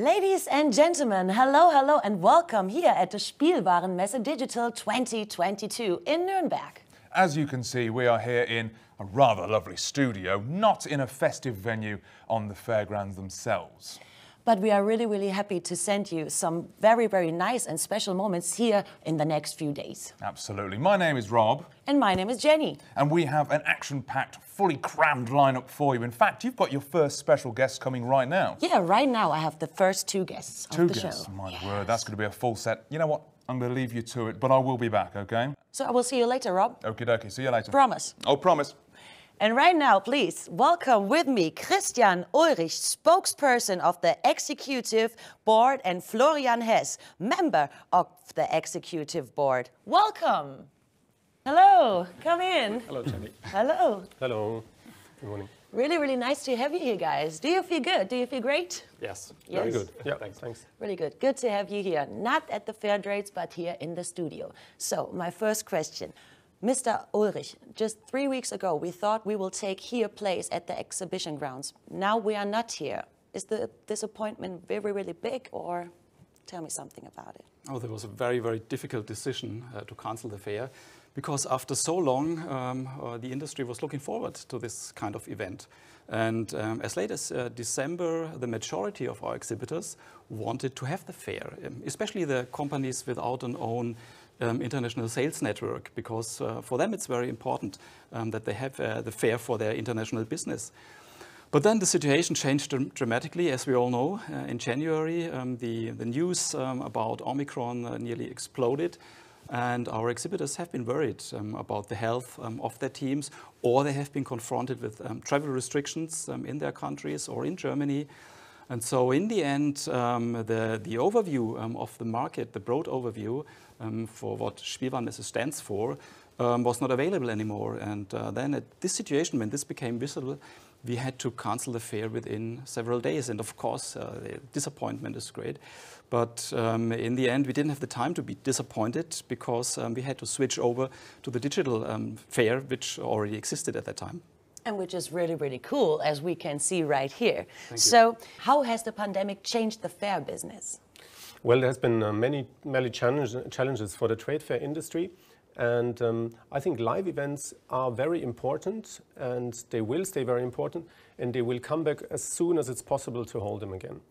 Ladies and gentlemen, hello and welcome here at the Spielwarenmesse Digital 2022 in Nuremberg. As you can see, we are here in a rather lovely studio, not in a festive venue on the fairgrounds themselves. But we are really happy to send you some very nice and special moments here in the next few days. Absolutely. My name is Rob. And my name is Jenny. And we have an action-packed, fully crammed lineup for you. In fact, you've got your first special guest coming right now. Yeah, right now I have the first two guests of the show. My word, that's going to be a full set. You know what? I'm going to leave you to it, but I will be back, okay? So I will see you later, Rob. Okie dokie, see you later. Promise. Oh, promise. And right now, please welcome with me Christian Ulrich, spokesperson of the Executive Board, and Florian Hess, member of the Executive Board. Welcome. Hello, come in. Hello, Jenny. Hello. Hello. Good morning. Really nice to have you here, guys. Do you feel good? Do you feel great? Yes, Yes. very good. Yeah, thanks. Really good. Good to have you here. Not at the fair trades, but here in the studio. So, my first question. Mr. Ulrich, just 3 weeks ago, we thought we will take here place at the exhibition grounds. Now we are not here. Is the disappointment really big, or tell me something about it? Oh, there was a very difficult decision to cancel the fair, because after so long, the industry was looking forward to this kind of event. And as late as December, the majority of our exhibitors wanted to have the fair, especially the companies without an own international sales network, because for them it's very important that they have the fair for their international business. But then the situation changed dramatically, as we all know. In January, the news about Omicron nearly exploded, and our exhibitors have been worried about the health of their teams, or they have been confronted with travel restrictions in their countries or in Germany. And so in the end, the overview of the market, the broad overview for what Spielwarenmesse stands for, was not available anymore. And then at this situation, when this became visible, we had to cancel the fair within several days. And of course, the disappointment is great. But in the end, we didn't have the time to be disappointed, because we had to switch over to the digital fair, which already existed at that time. And which is really cool, as we can see right here. Thank you. So, how has the pandemic changed the fair business? Well, there's been many challenges for the trade fair industry. And I think live events are very important, and they will stay very important, and they will come back as soon as it's possible to hold them again.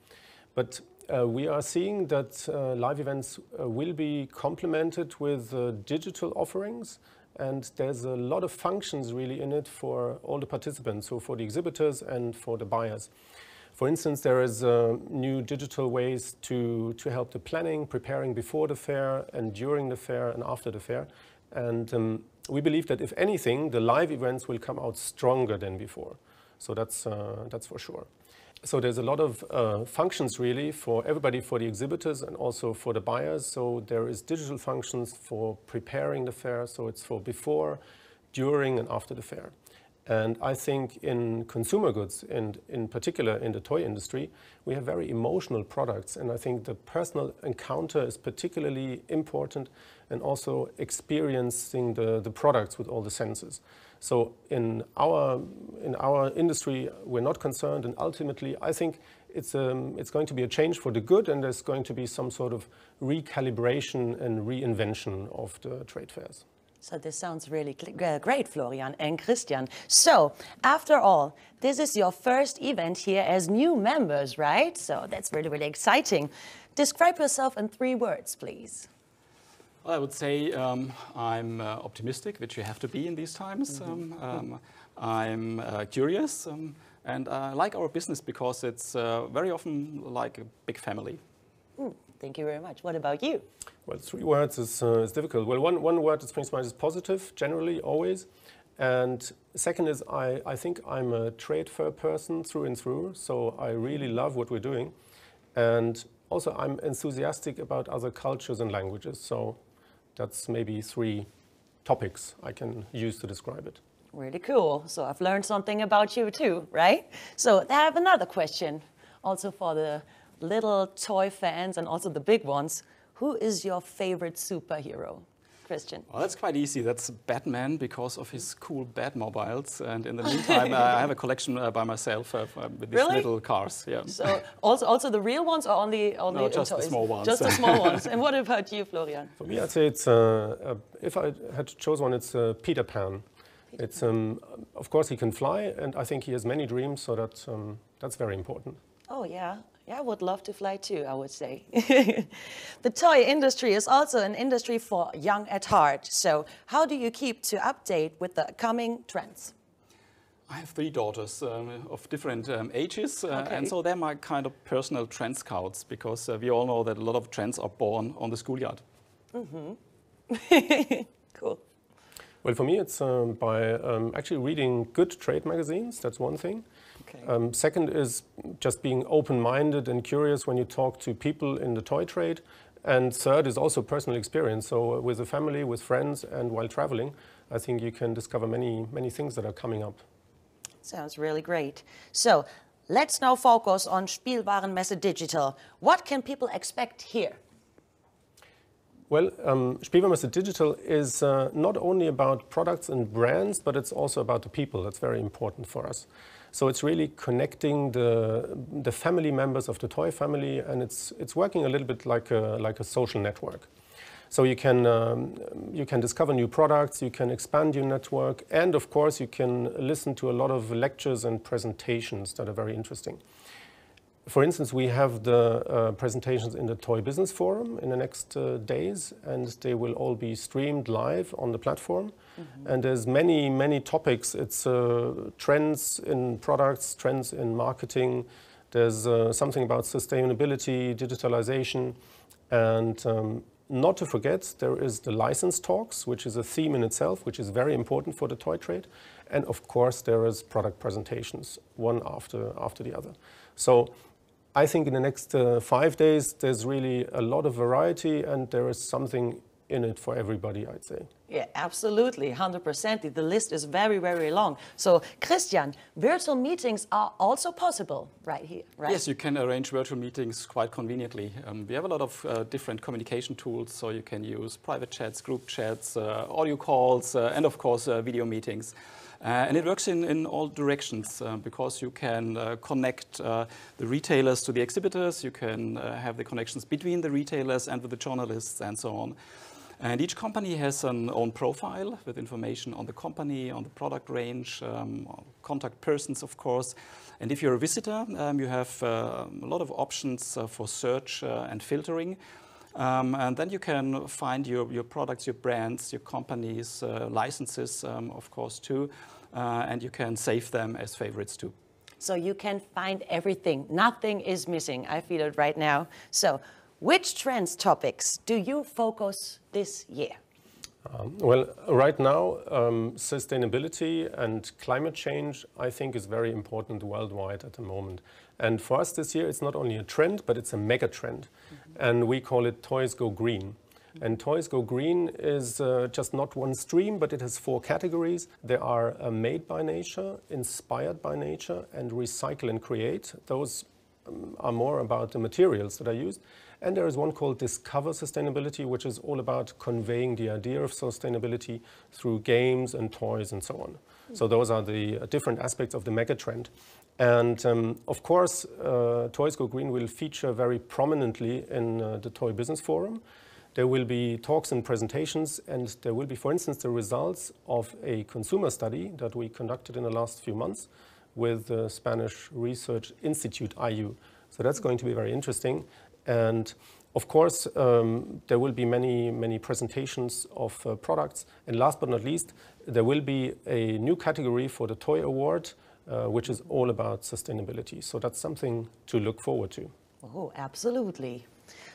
But we are seeing that live events will be complemented with digital offerings, and there's a lot of functions really in it for all the participants, so for the exhibitors and for the buyers. For instance, there is new digital ways to help the planning, preparing before the fair and during the fair and after the fair. And we believe that if anything, the live events will come out stronger than before. So that's for sure. So there's a lot of functions really for everybody, for the exhibitors and also for the buyers. So there is digital functions for preparing the fair. So it's for before, during and after the fair. And I think in consumer goods, and in particular in the toy industry, we have very emotional products. And I think the personal encounter is particularly important, and also experiencing the products with all the senses. So in our industry, we're not concerned, and ultimately I think it's going to be a change for the good, and there's going to be some sort of recalibration and reinvention of the trade fairs. So this sounds really great, Florian and Christian. So, after all, this is your first event here as new members, right? So that's really exciting. Describe yourself in 3 words, please. Well, I would say I'm optimistic, which you have to be in these times. I'm curious, and I like our business because it's very often like a big family. Thank you very much. What about you? Well, 3 words is difficult. Well, one word that springs to mind is positive, generally, always. And second is I think I'm a trade fair person through and through, so I really love what we're doing. And also I'm enthusiastic about other cultures and languages, so that's maybe 3 topics I can use to describe it. Really cool. So I've learned something about you too, right? So I have another question, also for the little toy fans and also the big ones. Who is your favorite superhero? Christian? Well, that's quite easy. That's Batman because of his cool Batmobiles. And in the meantime, I have a collection by myself with these little cars. Yeah. So also the real ones or only No, just the small ones. Just the small ones. And what about you, Florian? For me, I'd say it's, if I had to choose one, it's Peter Pan. It's, of course, he can fly, and I think he has many dreams, so that's very important. Oh, yeah. Yeah, I would love to fly too, I would say. The toy industry is also an industry for young at heart. So how do you keep to update with the coming trends? I have 3 daughters of different ages, Okay. and so they're my kind of personal trend scouts, because we all know that a lot of trends are born on the schoolyard. Cool. Well, for me, it's by actually reading good trade magazines. That's one thing. Okay. Second is just being open-minded and curious when you talk to people in the toy trade. And third is also personal experience. So with the family, with friends, and while traveling, I think you can discover many things that are coming up. Sounds really great. So let's now focus on Spielwarenmesse Digital. What can people expect here? Well, Spielwarenmesse Digital is not only about products and brands, but it's also about the people. That's very important for us. So it's really connecting the family members of the toy family, and it's working a little bit like a social network. So you can discover new products, you can expand your network, and of course you can listen to a lot of lectures and presentations that are very interesting. For instance, we have the presentations in the Toy Business Forum in the next days, and they will all be streamed live on the platform. And there's many topics. It's trends in products, trends in marketing. There's something about sustainability, digitalization, and not to forget, there is the license talks, which is a theme in itself, which is very important for the toy trade. And of course, there is product presentations, one after the other. So I think in the next 5 days, there's really a lot of variety, and there is something in it for everybody, I'd say. Yeah, absolutely, 100%. The list is very long. So, Christian, virtual meetings are also possible right here, right? Yes, you can arrange virtual meetings quite conveniently. We have a lot of different communication tools, so you can use private chats, group chats, audio calls, and of course video meetings. And it works in all directions because you can connect the retailers to the exhibitors, you can have the connections between the retailers and with the journalists and so on. And each company has an own profile with information on the company, on the product range, contact persons, of course. And if you're a visitor, you have a lot of options for search and filtering. And then you can find your products, your brands, your companies, licenses, of course, too. And you can save them as favorites, too. So you can find everything. Nothing is missing. I feel it right now. So which trends topics do you focus this year? Well, right now, sustainability and climate change, I think, is very important worldwide at the moment. And for us this year, it's not only a trend, but it's a mega trend. And we call it Toys Go Green. And Toys Go Green is just not one stream, but it has 4 categories. They are made by nature, inspired by nature, and recycle and create. Those are more about the materials that are used. And there is one called Discover Sustainability, which is all about conveying the idea of sustainability through games and toys and so on. So those are the different aspects of the mega trend. And of course, Toys Go Green will feature very prominently in the Toy Business Forum. There will be talks and presentations, and there will be, for instance, the results of a consumer study that we conducted in the last few months with the Spanish Research Institute, IU. So that's going to be very interesting. And of course, there will be many presentations of products. And last but not least, there will be a new category for the ToyAward, which is all about sustainability. So that's something to look forward to. Oh, absolutely.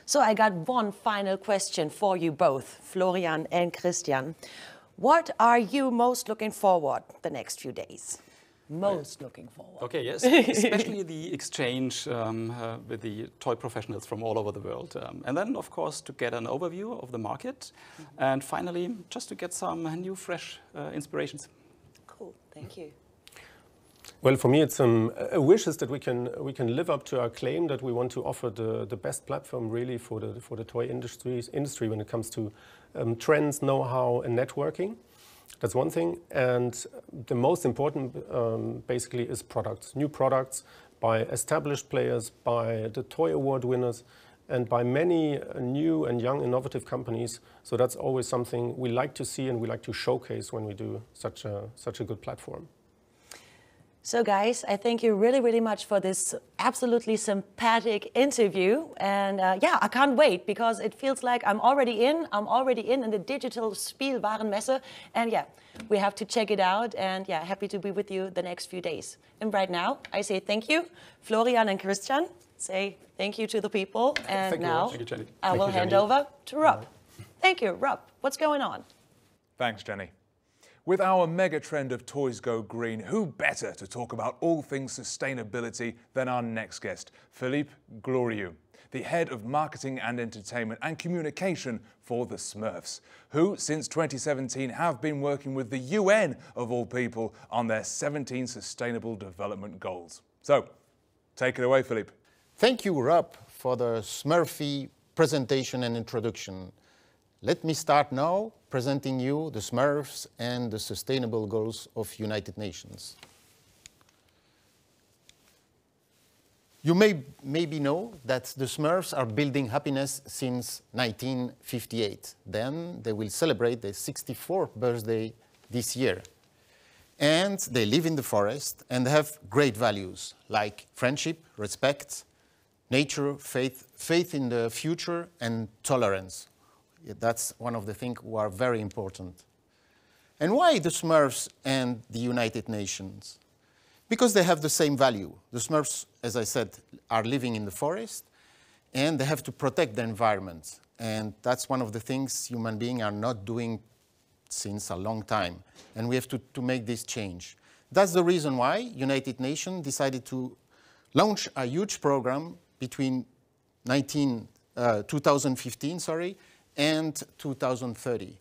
So I got one final question for you both, Florian and Christian. What are you most looking forward the next few days? Most looking forward. Okay, yes, especially the exchange with the toy professionals from all over the world. And then, of course, to get an overview of the market. And finally, just to get some new, fresh inspirations. Cool, thank you. Well, for me, it's a wish is that we can live up to our claim that we want to offer the best platform really for the toy industry when it comes to trends, know-how, and networking. That's one thing. And the most important, basically, is products, new products by established players, by the ToyAward winners, and by many new and young innovative companies. So that's always something we like to see and we like to showcase when we do such a good platform. So guys, I thank you really, really much for this absolutely sympathetic interview. And yeah, I can't wait because it feels like I'm already in the digital Spielwarenmesse. And yeah, we have to check it out. And yeah, happy to be with you the next few days. And right now, I say thank you. Florian and Christian, say thank you to the people. And now I will hand over to Rob. Thank you, Rob. What's going on? Thanks, Jenny. With our mega trend of Toys Go Green, who better to talk about all things sustainability than our next guest, Philippe Glorieux, the head of marketing and entertainment and communication for the Smurfs, who since 2017 have been working with the UN, of all people, on their 17 Sustainable Development Goals. So, take it away, Philippe. Thank you, Rob, for the Smurfy presentation and introduction. Let me start now presenting you the Smurfs and the Sustainable Goals of United Nations. You maybe know that the Smurfs are building happiness since 1958. Then they will celebrate their 64th birthday this year. And they live in the forest and have great values like friendship, respect, nature, faith in the future, and tolerance. That's one of the things that are very important. And why the Smurfs and the United Nations? Because they have the same value. The Smurfs, as I said, are living in the forest, and they have to protect the environment. And that's one of the things human beings are not doing since a long time. And we have to make this change. That's the reason why United Nations decided to launch a huge program between 2015, and 2030.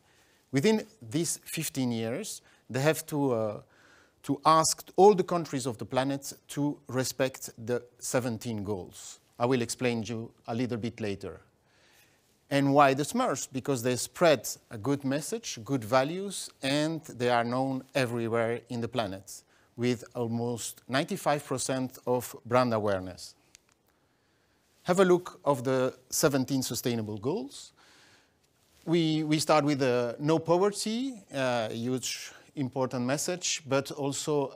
Within these 15 years, they have to ask all the countries of the planet to respect the 17 goals. I will explain to you a little bit later. And why the Smurfs? Because they spread a good message, good values, and they are known everywhere in the planet, with almost 95% of brand awareness. Have a look of the 17 Sustainable Goals. We start with no poverty, huge important message, but also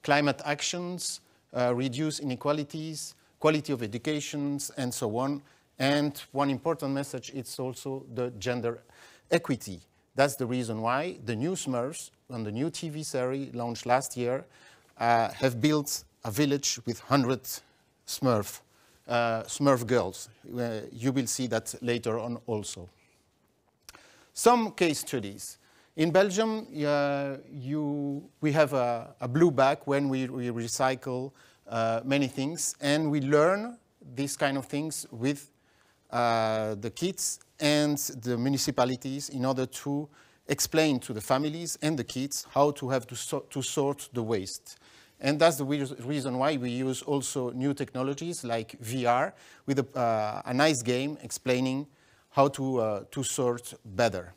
climate actions, reduce inequalities, quality of education, and so on. And one important message is also the gender equity. That's the reason why the new Smurfs, on the new TV series launched last year, have built a village with 100 Smurf girls. You will see that later on also. Some case studies. In Belgium, we have a blue bag when we recycle many things, and we learn these kind of things with the kids and the municipalities in order to explain to the families and the kids how to have to sort the waste. And that's the reason why we use also new technologies like VR with a nice game explaining how to sort better.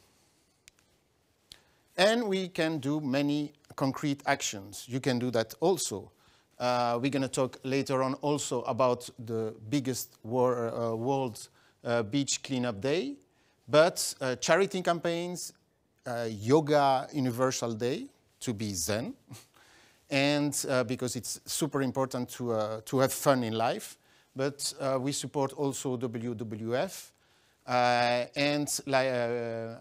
And we can do many concrete actions. You can do that also. We're going to talk later on also about the biggest world beach cleanup day, but charity campaigns, yoga universal day to be Zen, and because it's super important to have fun in life. But we support also WWF and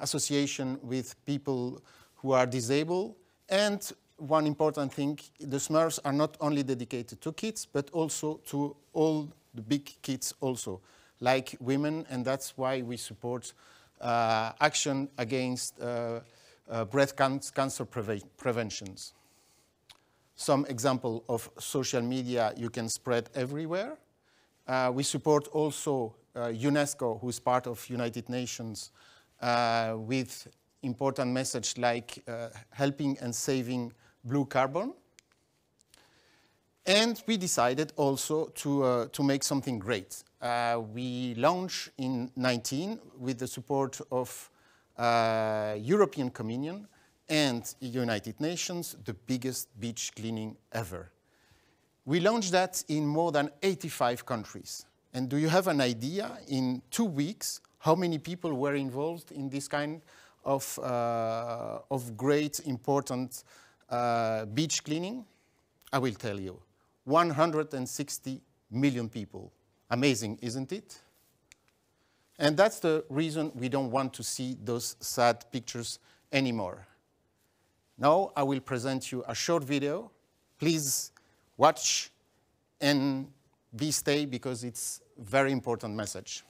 association with people who are disabled. And one important thing, the Smurfs are not only dedicated to kids, but also to all the big kids also, like women, and that's why we support action against breast cancer preventions. Some example of social media you can spread everywhere. We support also UNESCO, who is part of United Nations, with important message like helping and saving blue carbon. And we decided also to make something great. We launched in 2019 with the support of European Communion, and United Nations, the biggest beach cleaning ever. We launched that in more than 85 countries. And do you have an idea in 2 weeks how many people were involved in this kind of great, important beach cleaning? I will tell you, 160 million people. Amazing, isn't it? And that's the reason we don't want to see those sad pictures anymore. Now I will present you a short video. Please watch and stay because it's a very important message.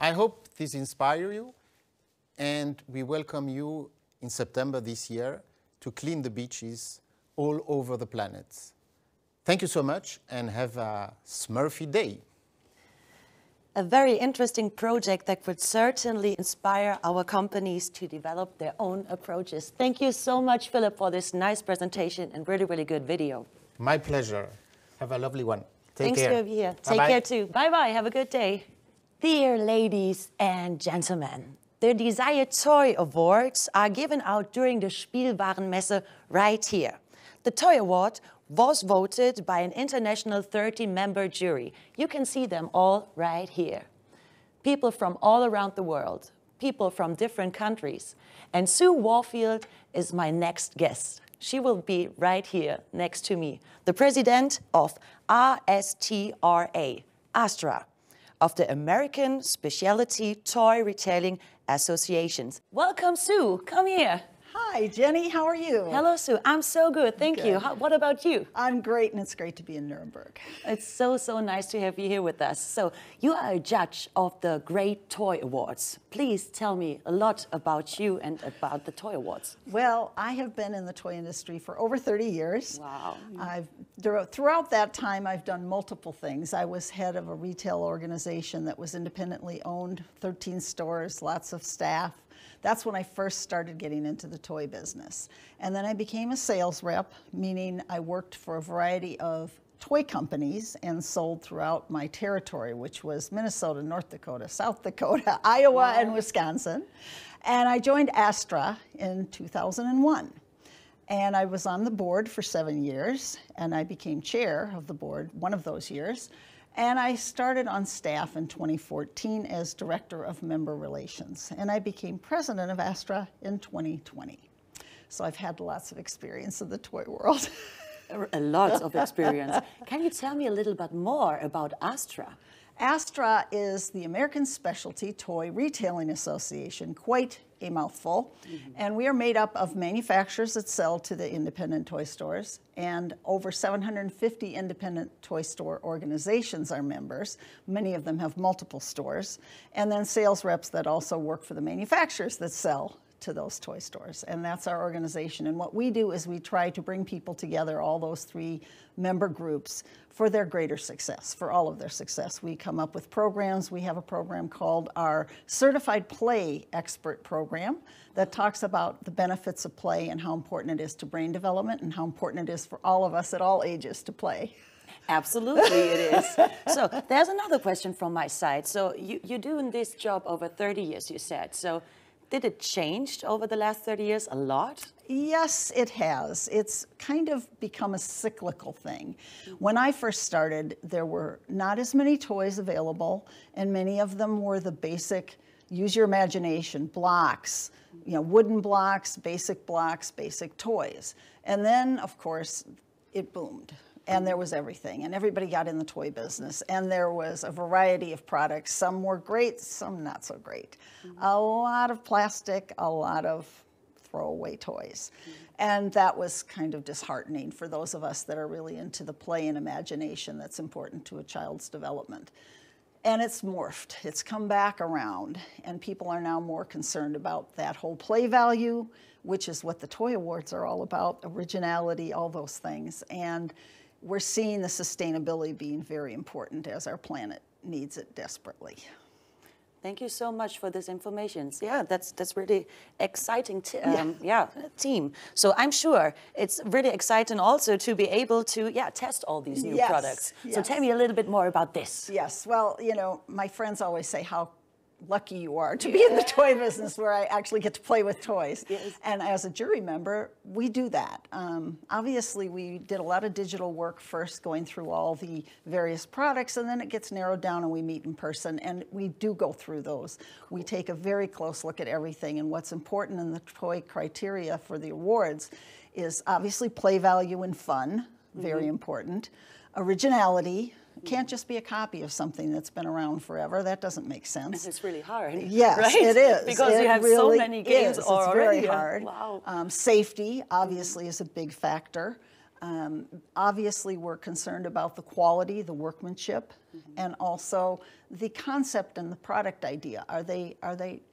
I hope this inspires you, and we welcome you in September this year to clean the beaches all over the planet. Thank you so much, and have a Smurfy day. A very interesting project that would certainly inspire our companies to develop their own approaches. Thank you so much, Philippe, for this nice presentation and really, really good video. My pleasure. Have a lovely one. Take Thanks care. for being here. Take care too. Bye-bye. Have a good day. Dear ladies and gentlemen, the Desired Toy Awards are given out during the Spielwarenmesse right here. The ToyAward was voted by an international 30-member jury. You can see them all right here. People from all around the world, people from different countries. And Sue Warfield is my next guest. She will be right here next to me, the president of ASTRA, Astra, of the American Specialty Toy Retailing Associations. Welcome, Sue. Come here. Hi, Jenny. How are you? Hello, Sue. I'm so good. Thank you. What about you? I'm great, and it's great to be in Nuremberg. It's so, so nice to have you here with us. So you are a judge of the Great Toy Awards. Please tell me a lot about you and about the Toy Awards. Well, I have been in the toy industry for over 30 years. Wow. Throughout that time, I've done multiple things. I was head of a retail organization that was independently owned, 13 stores, lots of staff. That's when I first started getting into the toy business. And then I became a sales rep, meaning I worked for a variety of toy companies and sold throughout my territory, which was Minnesota, North Dakota, South Dakota, Iowa, and Wisconsin. And I joined Astra in 2001. And I was on the board for 7 years, and I became chair of the board one of those years. And I started on staff in 2014 as Director of Member Relations. And I became president of Astra in 2020. So I've had lots of experience in the toy world. A lot of experience. Can you tell me a little bit more about Astra? Astra is the American Specialty Toy Retailing Association, quite a mouthful. And we are made up of manufacturers that sell to the independent toy stores, and over 750 independent toy store organizations are members. Many of them have multiple stores. And then sales reps that also work for the manufacturers that sell to those toy stores. And that's our organization. And what we do is we try to bring people together, all those 3 member groups, for their greater success, for all of their success. We come up with programs. We have a program called our Certified Play Expert Program that talks about the benefits of play and how important it is to brain development and how important it is for all of us at all ages to play. Absolutely it is. So there's another question from my side. So you're doing this job over 30 years, you said. So did it change over the last 30 years a lot? Yes, it has. It's kind of become a cyclical thing. When I first started, there were not as many toys available, and many of them were the basic, use your imagination, blocks, wooden blocks, basic toys. And then, of course, it boomed. And there was everything, and everybody got in the toy business, and there was a variety of products. Some were great, some not so great. A lot of plastic, a lot of throwaway toys. And that was kind of disheartening for those of us that are really into the play and imagination that's important to a child's development. And it's morphed, it's come back around, and people are now more concerned about that whole play value, which is what the Toy Awards are all about, originality, all those things. And we're seeing the sustainability being very important as our planet needs it desperately. Thank you so much for this information. Yeah, that's really exciting team. So I'm sure it's really exciting also to be able to test all these new products. So tell me a little bit more about this. Yes, well, you know, my friends always say how lucky you are to be in the toy business where I actually get to play with toys. Yes. And as a jury member, we do that. Obviously, we did a lot of digital work first, going through all the various products, and then it gets narrowed down and we meet in person, and we do go through those. Cool. We take a very close look at everything, and what's important in the toy criteria for the awards is obviously play value and fun, very important. Originality. Can't just be a copy of something that's been around forever. That doesn't make sense. It's really hard. Yes, right? It is. Because you have so many games already. It's very hard. Wow. Safety, obviously, is a big factor. Obviously, we're concerned about the quality, the workmanship, and also the concept and the product idea. Are they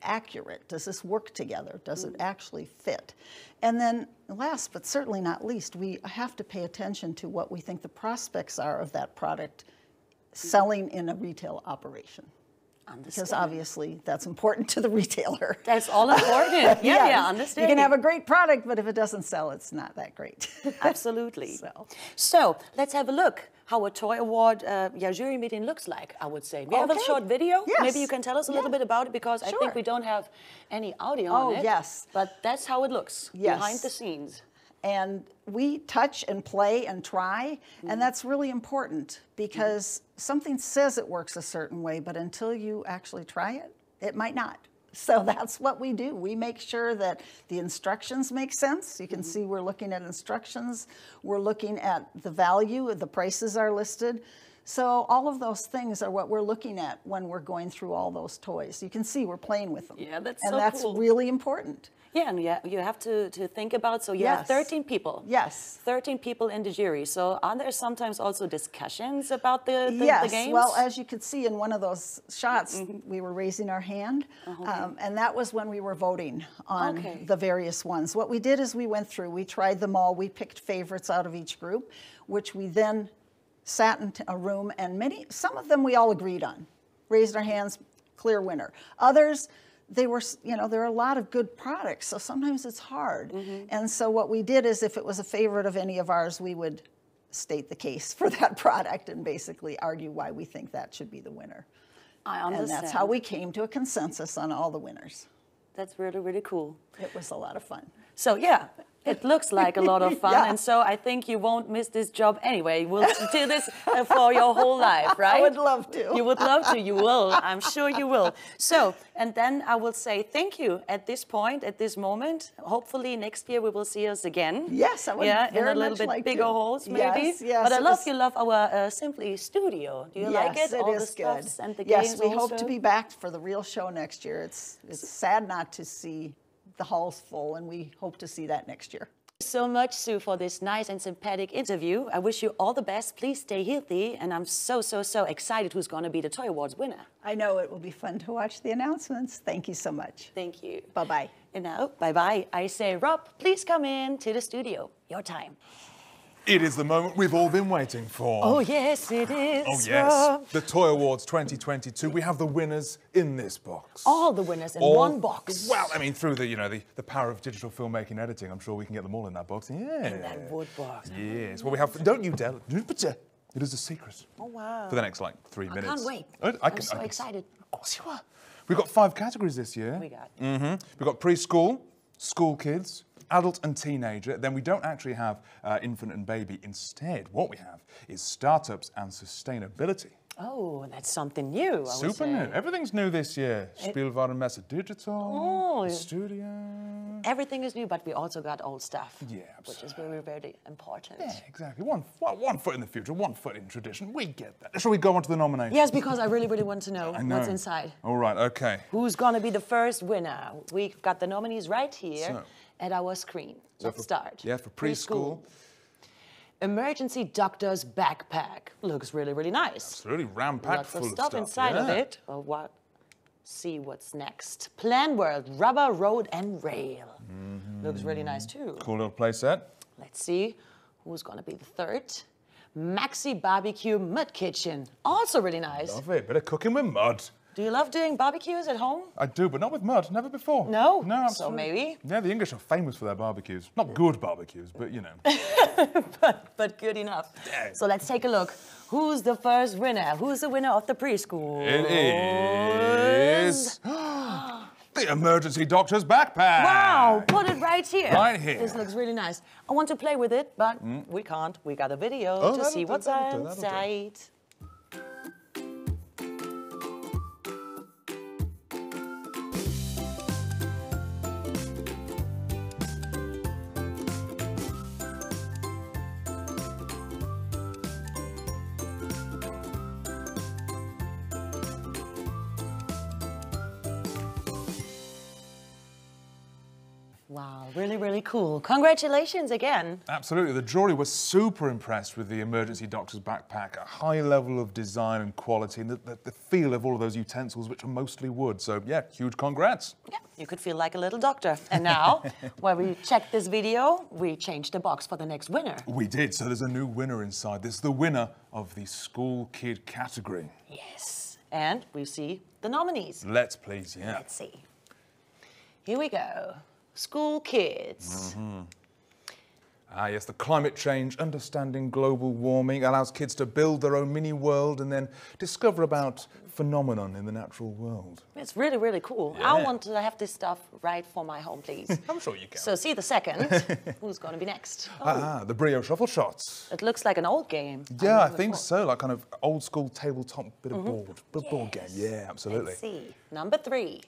accurate? Does this work together? Does it actually fit? And then last but certainly not least, we have to pay attention to what we think the prospects are of that product selling in a retail operation. Because obviously that's important to the retailer. That's all important. Yeah, understand. You can have a great product, but if it doesn't sell, it's not that great. Absolutely. So let's have a look how a Toy Award jury meeting looks like, I would say. We have a short video. Yes. Maybe you can tell us a little bit about it, because I think we don't have any audio on it. Oh, yes. But that's how it looks behind the scenes. And we touch and play and try, and that's really important, because something says it works a certain way, but until you actually try it, it might not. So that's what we do. We make sure that the instructions make sense. You can see we're looking at instructions. We're looking at the value, the prices are listed. So all of those things are what we're looking at when we're going through all those toys. You can see we're playing with them. Yeah, that's so cool. And that's really important. Yeah, and you have to think about, so you have 13 people. Yes. 13 people in the jury. So are there sometimes also discussions about the games? Yes, well, as you could see in one of those shots, we were raising our hand, and that was when we were voting on the various ones. What we did is we went through, we tried them all, we picked favorites out of each group, which we then sat in a room, and some of them we all agreed on. Raised our hands, clear winner. Others, there are a lot of good products, so sometimes it's hard. And so what we did is, if it was a favorite of any of ours, we would state the case for that product and basically argue why we think that should be the winner. I understand. And that's how we came to a consensus on all the winners. That's really, really cool. It was a lot of fun. So yeah, it looks like a lot of fun, and so I think you won't miss this job anyway. We'll do this for your whole life, right? I would love to. You would love to. You will. I'm sure you will. So, and then I will say thank you at this point, at this moment. Hopefully next year we will see us again. Yes, I would in a little bit bigger halls, maybe. Yes, but you love our Simply studio. Do you like it? All the stuffs and the games. Yes, we hope to be back for the real show next year. It's sad not to see the hall's full, and we hope to see that next year. So much, Sue, for this nice and sympathetic interview. I wish you all the best. Please stay healthy, and I'm so excited who's going to be the Toy Awards winner. I know it will be fun to watch the announcements. Thank you so much. Thank you. Bye-bye. And now, bye-bye. I say, Rob, please come in to the studio. Your time. It is the moment we've all been waiting for. Oh, yes, it is. Oh, yes. The Toy Awards 2022. We have the winners in this box. All the winners in one box. Well, I mean, through the power of digital filmmaking and editing, I'm sure we can get them all in that box. Yeah. In that wood box. Yes. Well, we have... Don't you dare... It is a secret. Oh, wow. For the next, 3 minutes. I can't wait. I'm so excited. Of course you are. We've got 5 categories this year. We got. We've got preschool, school kids, adult and teenager. Then we don't actually have infant and baby. Instead, what we have is startups and sustainability. Oh, that's something new, I would Super say. new. Everything's new this year. Spielwarenmesse Digital, the studio. everything is new, but we also got old stuff. Yeah, which is very, very important. Yeah, exactly. One foot in the future, 1 foot in tradition. We get that. Shall we go on to the nominations? Yes, because I really, really want to know, I know what's inside. All right, okay. Who's going to be the first winner? We've got the nominees right here at our screen. Let's start. Yeah, for preschool. Emergency doctor's backpack. Looks really, really nice. Absolutely ram-packed Lots full of of stuff stuff inside of it. Oh, what? See what's next. Plan World, rubber, road, and rail. Looks really nice too. Cool little play set. Let's see who's going to be the third. Maxi barbecue mud kitchen. Also really nice. Love it. Bit of cooking with mud. Do you love doing barbecues at home? I do, but not with mud. Never before. No? No, absolutely. So maybe? Yeah, the English are famous for their barbecues. Not good barbecues, but you know. but good enough. Yeah. So let's take a look. Who's the first winner? Who's the winner of the preschool? It is the emergency doctor's backpack. Wow, put it right here. Right here. This looks really nice. I want to play with it, but we can't. We got a video to see what's inside. Wow, really, really cool. Congratulations again. Absolutely. The jury was super impressed with the emergency doctor's backpack. A high level of design and quality, and the feel of all of those utensils, which are mostly wood. So, yeah, huge congrats. Yeah, you could feel like a little doctor. And now, when we checked this video, we changed the box for the next winner. We did. So there's a new winner inside. This is the winner of the school kid category. Yes. And we see the nominees. Let's please, yeah. Let's see. Here we go. School kids. Ah, yes, the climate change, understanding global warming, allows kids to build their own mini world and then discover about phenomenon in the natural world. It's really, really cool. Yeah. I want to have this stuff right for my home, please. I'm sure you can. So see the second. Who's going to be next? Oh, The Brio Shuffle Shots. it looks like an old game. Yeah, I remember think before. so, like kind of old school tabletop bit of board game. Yeah, absolutely. Let's see. Number 3.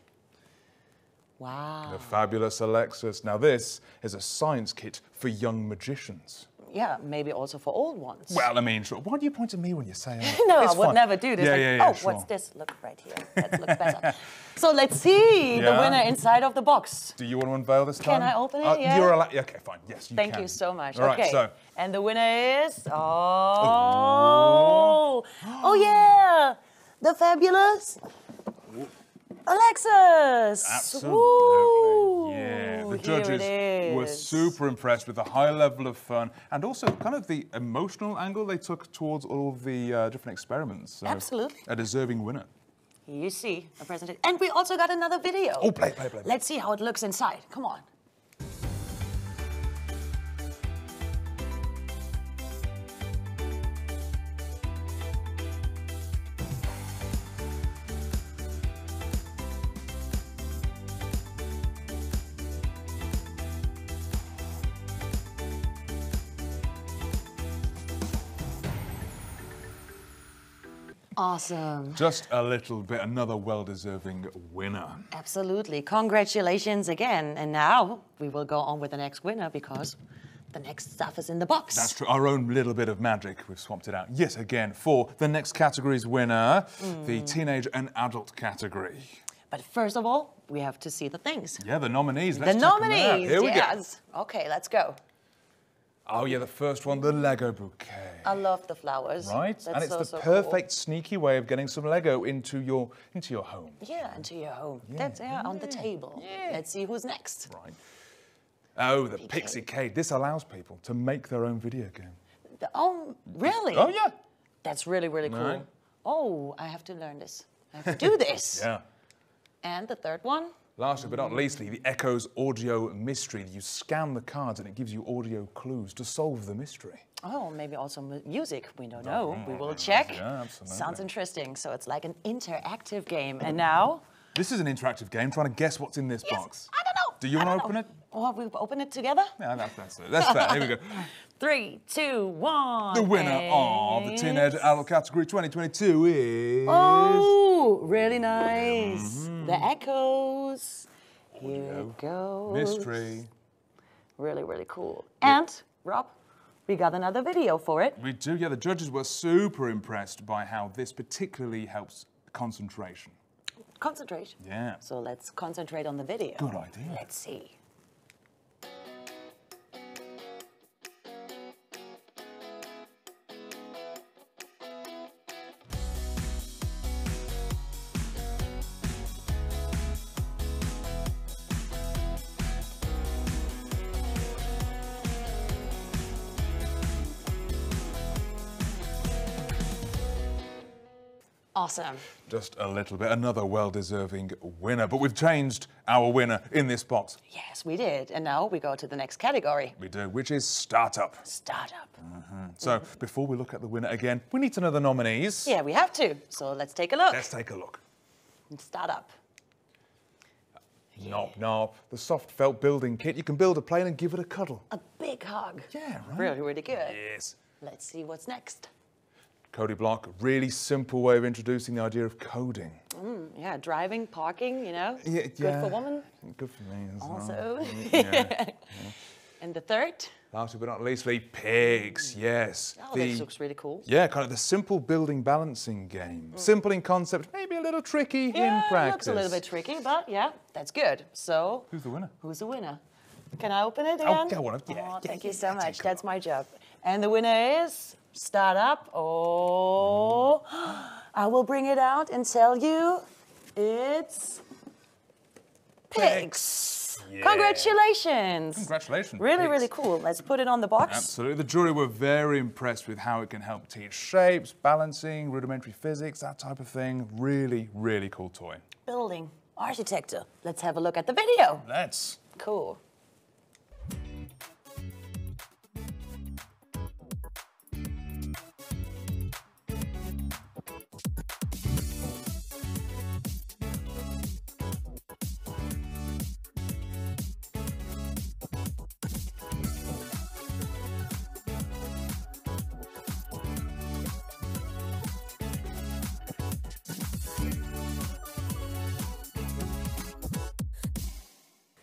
Wow. The fabulous Alexis. Now this is a science kit for young magicians. Yeah, maybe also for old ones. Well, I mean, sure. Why do you point at me when you say that? No, It's I would fun. never do this. Yeah, Like, yeah, yeah, oh, sure. what's this? Look right here. That looks better. So let's see the Yeah. winner inside of the box. Do you want to unveil this time? Can I open it? Yeah. You're allowed. Okay, fine. Yes, you can. Thank you so much. All right, okay. so. And the winner is... Oh, yeah. The fabulous Alexis. Absolutely. Woo. Yeah. The Here judges it were is. super impressed with the high level of fun and also kind of the emotional angle they took towards all of the different experiments. So Absolutely. A deserving winner. Here you see a presentation. And we also got another video. Oh, play. Let's see how it looks inside. Come on. Awesome. Just a little bit, another well-deserving winner. Absolutely. Congratulations again. And now we will go on with the next winner because the next stuff is in the box. That's true. Our own little bit of magic. We've swapped it out yet again for the next category's winner, the teenage and adult category. But first of all, we have to see the things. Yeah, the nominees. The Let's check them out. nominees, Here we yes. Okay, let's go. Oh yeah, the first one, the Lego bouquet. I love the flowers. Right, That's and it's so, the so perfect sneaky way of getting some Lego into your home. Cool. Yeah, into your home. That's on the table. Yeah. Let's see who's next. Right. Oh, the Pixie-cade. This allows people to make their own video game. Oh, really? Oh yeah. That's really, really cool. Right. Oh, I have to learn this. I have to do this. Yeah. And the third one? Lastly but not leastly, the Echo's audio mystery. You scan the cards and it gives you audio clues to solve the mystery. Oh, maybe also music. We don't know. We will check. Yeah, absolutely. Sounds interesting. So it's like an interactive game. And now? This is an interactive game, trying to guess what's in this box. I don't know. Do you want to open it? Or we open it together? Yeah, that's it. That's fair. Here we go. 3, 2, 1. The winner of the Teenage Adult category 2022 is... Oh, really nice. The Echoes. Here goes. Mystery. Really, really cool. And, Rob, we got another video for it. We do, yeah. The judges were super impressed by how this particularly helps concentration. Concentrate. Yeah. So let's concentrate on the video. Good idea. Let's see. Awesome. Just a little bit. Another well-deserving winner. But we've changed our winner in this box. Yes, we did. And now we go to the next category. We do, which is startup. Startup. So before we look at the winner again, we need to know the nominees. Yeah, we have to. So let's take a look. Let's take a look. Startup. Nop, nop. The soft felt building kit. You can build a plane and give it a cuddle. A big hug. Yeah, right. Really, really good. Yes. Let's see what's next. Cody Block, really simple way of introducing the idea of coding. Yeah, driving, parking, you know. Yeah, Good for women. Good for me as well. Also. Yeah. And the third? Last but not leastly, pigs, yes. Oh, this looks really cool. Yeah, kind of the simple building balancing game. Simple in concept, maybe a little tricky in practice. Looks a little bit tricky, but yeah, that's good. So, Who's the winner? who's the winner? Can I open it Oh, again? go on. Yeah, Oh, thank yeah, you so yeah, much. take That's my job. And the winner is Startup. Oh, I will bring it out and tell you it's pigs. Yeah. Congratulations. Congratulations, Really, pigs. really cool. Let's put it on the box. Absolutely. The jury were very impressed with how it can help teach shapes, balancing, rudimentary physics, that type of thing. Really, really cool toy. Building, architecture. Let's have a look at the video. Let's. Cool.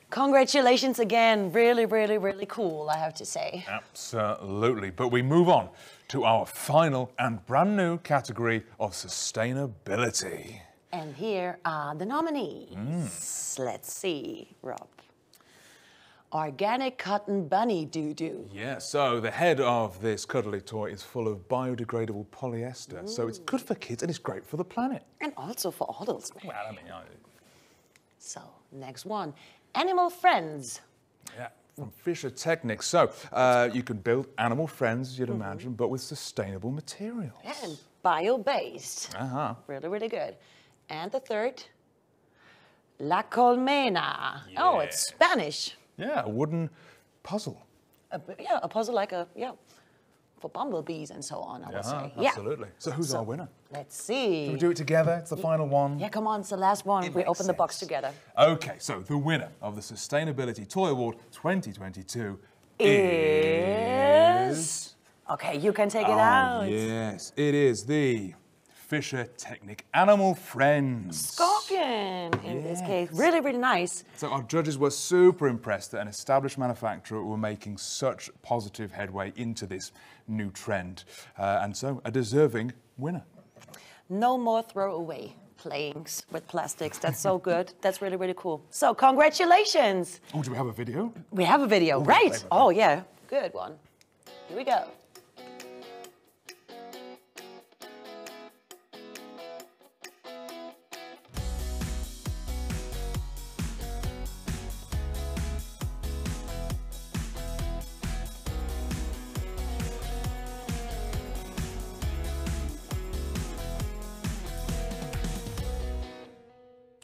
Congratulations again. Really, really, really cool, I have to say. Absolutely. But we move on to our final and brand new category of sustainability. And here are the nominees. Let's see, Rob. Organic cotton bunny doo-doo. Yeah, so the head of this cuddly toy is full of biodegradable polyester. So it's good for kids and it's great for the planet. And also for adults, man. Well, I mean, So, next one. Animal friends. yeah, from Fisher Technics. So you can build animal friends, as you'd imagine, but with sustainable materials. And bio-based. Uh-huh. Really, really good. And the third. La Colmena. Oh, it's Spanish. Yeah, a wooden puzzle. Yeah, a puzzle like for bumblebees and so on, I would say. Absolutely. So who's our winner? Let's see. Shall we do it together? It's the final one. Yeah, come on, it's the last one. We makes open the box sense. together. Okay, so the winner of the Sustainability Toy Award 2022 is... Okay, you can take it out. Yes, it is the Fisher Technic Animal Friends. Scorpion, in this case. Really, really nice. So our judges were super impressed that an established manufacturer were making such positive headway into this new trend. And so a deserving winner. No more throwaway playings with plastics. That's so good. That's really, really cool. So congratulations. Oh, do we have a video? We have a video, right? Oh, yeah. Good one. Here we go.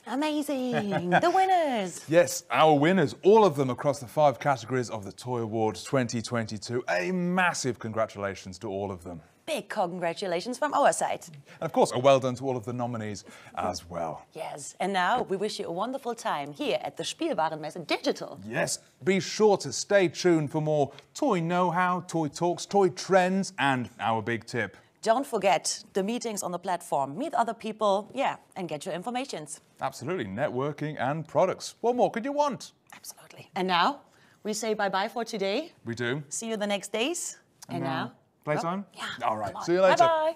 Amazing. The winners. Yes, our winners, all of them across the 5 categories of the Toy Awards 2022. A massive congratulations to all of them. Big congratulations from our side. And of course, a well done to all of the nominees as well. Yes, and now we wish you a wonderful time here at the Spielwarenmesse Digital. Yes, be sure to stay tuned for more toy know-how, toy talks, toy trends, and our big tip. Don't forget the meetings on the platform. Meet other people, and get your informations. Absolutely, networking and products. What more could you want? Absolutely. And now we say bye-bye for today. We do. See you the next days. And now? Playtime? Yeah. All right. See you later. Bye-bye.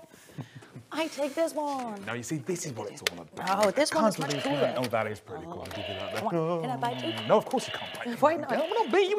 I take this one. Now, you see, this is what it's all about. Oh, this one is much Can't cooler. believe- Oh, that is pretty cool. I'll give you that. Come on, can I bite too? No, of course you can't bite. Why not? Come on, be.